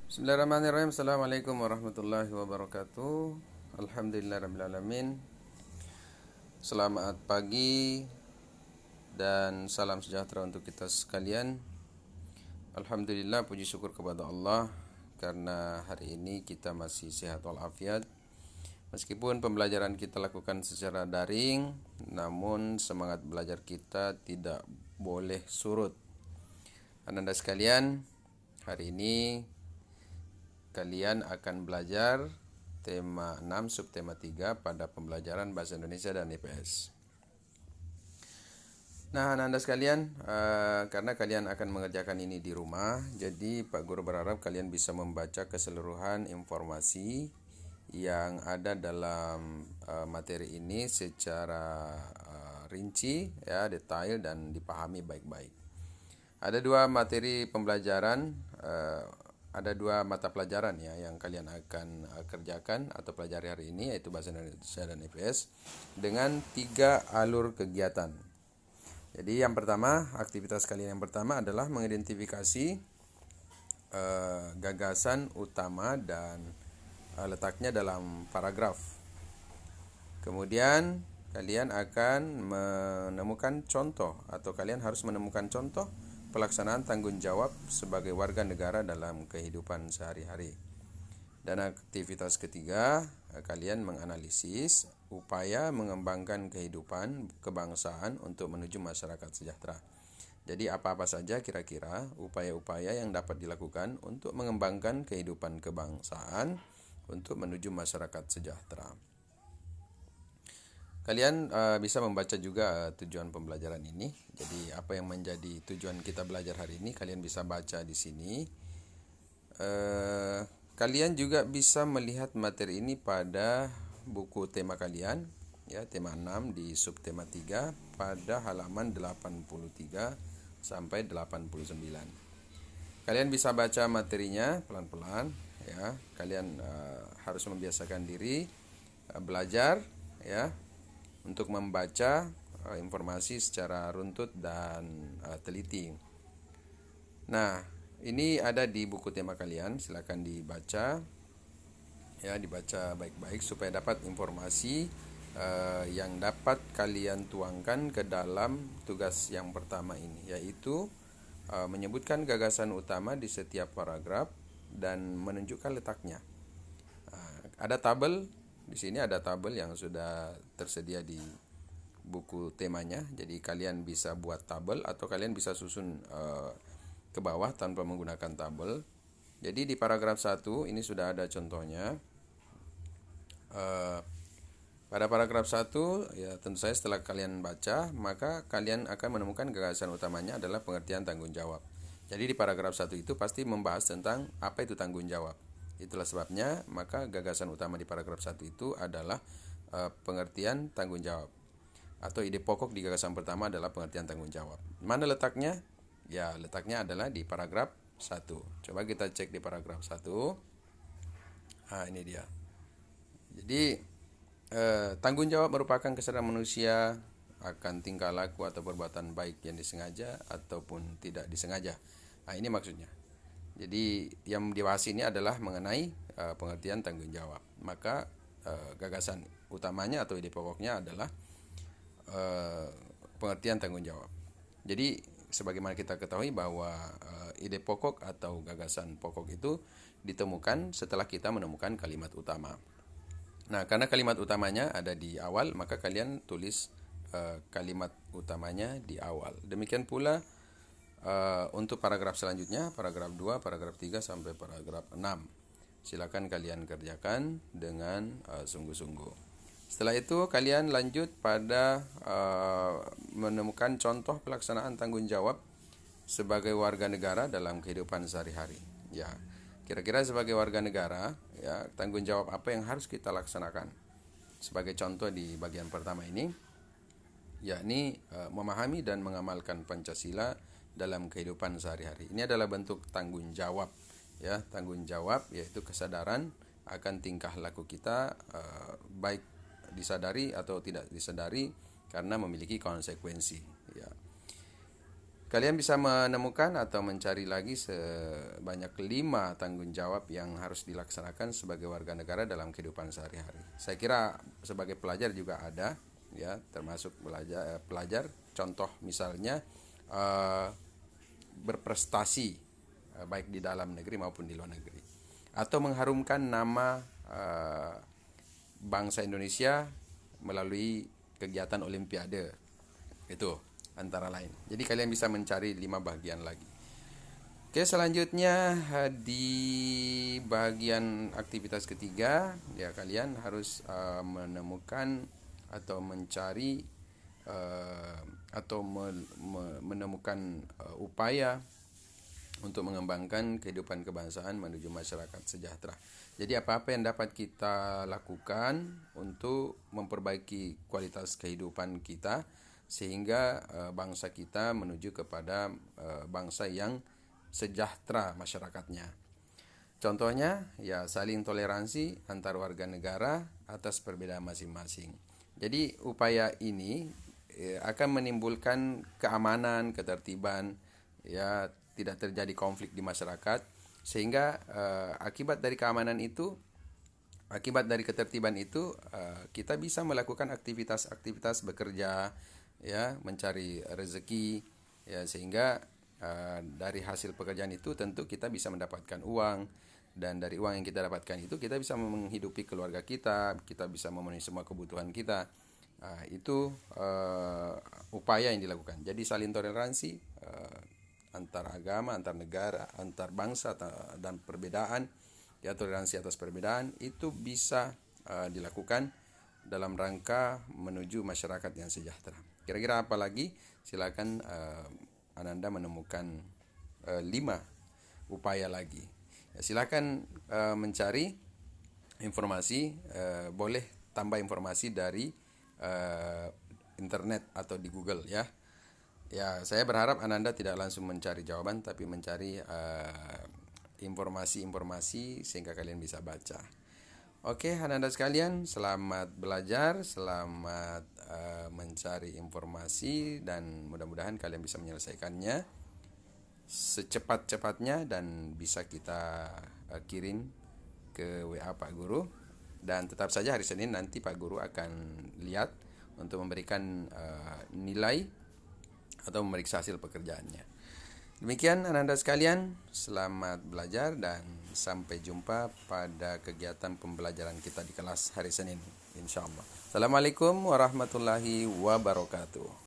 Bismillahirrahmanirrahim. Assalamualaikum warahmatullahi wabarakatuh. Alhamdulillahirrahmanirrahim. Selamat pagi dan salam sejahtera untuk kita sekalian. Alhamdulillah, puji syukur kepada Allah karena hari ini kita masih sehat walafiat. Meskipun pembelajaran kita lakukan secara daring, namun semangat belajar kita tidak boleh surut. Anda sekalian, hari ini kalian akan belajar tema 6 subtema 3 pada pembelajaran Bahasa Indonesia dan IPS. Nah, Anda sekalian, karena kalian akan mengerjakan ini di rumah, jadi Pak Guru berharap kalian bisa membaca keseluruhan informasi yang ada dalam materi ini secara rinci, ya, detail dan dipahami baik-baik. Ada dua materi pembelajaran, ada dua mata pelajaran ya yang kalian akan kerjakan atau pelajari hari ini, yaitu Bahasa Indonesia dan IPS dengan 3 alur kegiatan. Jadi yang pertama, aktivitas kalian yang pertama adalah mengidentifikasi gagasan utama dan letaknya dalam paragraf. Kemudian kalian akan menemukan contoh atau kalian harus menemukan contoh pelaksanaan tanggung jawab sebagai warga negara dalam kehidupan sehari-hari. Dan aktivitas ketiga, kalian menganalisis upaya mengembangkan kehidupan kebangsaan untuk menuju masyarakat sejahtera. Jadi apa-apa saja kira-kira upaya-upaya yang dapat dilakukan untuk mengembangkan kehidupan kebangsaan untuk menuju masyarakat sejahtera. Kalian bisa membaca juga tujuan pembelajaran ini. Jadi apa yang menjadi tujuan kita belajar hari ini kalian bisa baca di sini. Kalian juga bisa melihat materi ini pada buku tema kalian, ya, tema 6 di subtema 3 pada halaman 83 sampai 89. Kalian bisa baca materinya pelan-pelan, ya. Kalian harus membiasakan diri belajar, ya, untuk membaca informasi secara runtut dan teliti. Nah, ini ada di buku tema kalian, silakan dibaca, ya, dibaca baik-baik supaya dapat informasi yang dapat kalian tuangkan ke dalam tugas yang pertama ini, yaitu menyebutkan gagasan utama di setiap paragraf dan menunjukkan letaknya. Ada tabel. Di sini ada tabel yang sudah tersedia di buku temanya. Jadi kalian bisa buat tabel atau kalian bisa susun ke bawah tanpa menggunakan tabel. Jadi di paragraf 1 ini sudah ada contohnya. Pada paragraf 1, ya, tentu saja setelah kalian baca, maka kalian akan menemukan gagasan utamanya adalah pengertian tanggung jawab. Jadi di paragraf 1 itu pasti membahas tentang apa itu tanggung jawab. Itulah sebabnya maka gagasan utama di paragraf 1 itu adalah pengertian tanggung jawab. Atau ide pokok di gagasan pertama adalah pengertian tanggung jawab. Mana letaknya? Ya, letaknya adalah di paragraf 1. Coba kita cek di paragraf 1. Nah, ini dia. Jadi tanggung jawab merupakan kesadaran manusia akan tingkah laku atau perbuatan baik yang disengaja ataupun tidak disengaja. Nah, ini maksudnya. Jadi yang dibahas ini adalah mengenai pengertian tanggung jawab. Maka gagasan utamanya atau ide pokoknya adalah pengertian tanggung jawab. Jadi sebagaimana kita ketahui bahwa ide pokok atau gagasan pokok itu ditemukan setelah kita menemukan kalimat utama. Nah, karena kalimat utamanya ada di awal, maka kalian tulis kalimat utamanya di awal. Demikian pula untuk paragraf selanjutnya, paragraf 2, paragraf 3 sampai paragraf 6. Silakan kalian kerjakan dengan sungguh-sungguh. Setelah itu kalian lanjut pada menemukan contoh pelaksanaan tanggung jawab sebagai warga negara dalam kehidupan sehari-hari. Ya, kira-kira sebagai warga negara, ya, tanggung jawab apa yang harus kita laksanakan? Sebagai contoh di bagian pertama ini, yakni memahami dan mengamalkan Pancasila dalam kehidupan sehari-hari. Ini adalah bentuk tanggung jawab, ya, tanggung jawab yaitu kesadaran akan tingkah laku kita, baik disadari atau tidak disadari, karena memiliki konsekuensi, ya. Kalian bisa menemukan atau mencari lagi sebanyak 5 tanggung jawab yang harus dilaksanakan sebagai warga negara dalam kehidupan sehari-hari. Saya kira sebagai pelajar juga ada, ya, termasuk pelajar. Contoh misalnya berprestasi baik di dalam negeri maupun di luar negeri, atau mengharumkan nama bangsa Indonesia melalui kegiatan Olimpiade. Itu antara lain. Jadi kalian bisa mencari 5 bagian lagi. Oke, selanjutnya di bagian aktivitas ketiga, ya kalian harus menemukan atau mencari atau menemukan upaya untuk mengembangkan kehidupan kebangsaan menuju masyarakat sejahtera. Jadi apa-apa yang dapat kita lakukan untuk memperbaiki kualitas kehidupan kita sehingga bangsa kita menuju kepada bangsa yang sejahtera masyarakatnya. Contohnya ya saling toleransi antar warga negara atas perbedaan masing-masing. Jadi upaya ini akan menimbulkan keamanan, ketertiban, ya tidak terjadi konflik di masyarakat, sehingga akibat dari keamanan itu, akibat dari ketertiban itu, kita bisa melakukan aktivitas-aktivitas bekerja, ya, mencari rezeki, ya, sehingga dari hasil pekerjaan itu tentu kita bisa mendapatkan uang, dan dari uang yang kita dapatkan itu kita bisa menghidupi keluarga kita bisa memenuhi semua kebutuhan kita. Itu upaya yang dilakukan. Jadi saling toleransi antar agama, antar negara, antar bangsa dan perbedaan, ya, toleransi atas perbedaan itu bisa dilakukan dalam rangka menuju masyarakat yang sejahtera. Kira-kira apa lagi? Silakan Ananda menemukan 5 upaya lagi. Ya, silakan mencari informasi, boleh tambah informasi dari internet atau di Google, ya. Ya, saya berharap Ananda tidak langsung mencari jawaban, tapi mencari informasi-informasi sehingga kalian bisa baca. Oke, Ananda sekalian, selamat belajar, selamat mencari informasi, dan mudah-mudahan kalian bisa menyelesaikannya secepat-cepatnya dan bisa kita kirim ke WA Pak Guru. Dan tetap saja hari Senin nanti Pak Guru akan lihat untuk memberikan nilai atau memeriksa hasil pekerjaannya. Demikian Ananda sekalian, selamat belajar dan sampai jumpa pada kegiatan pembelajaran kita di kelas hari Senin, insya Allah. Assalamualaikum warahmatullahi wabarakatuh.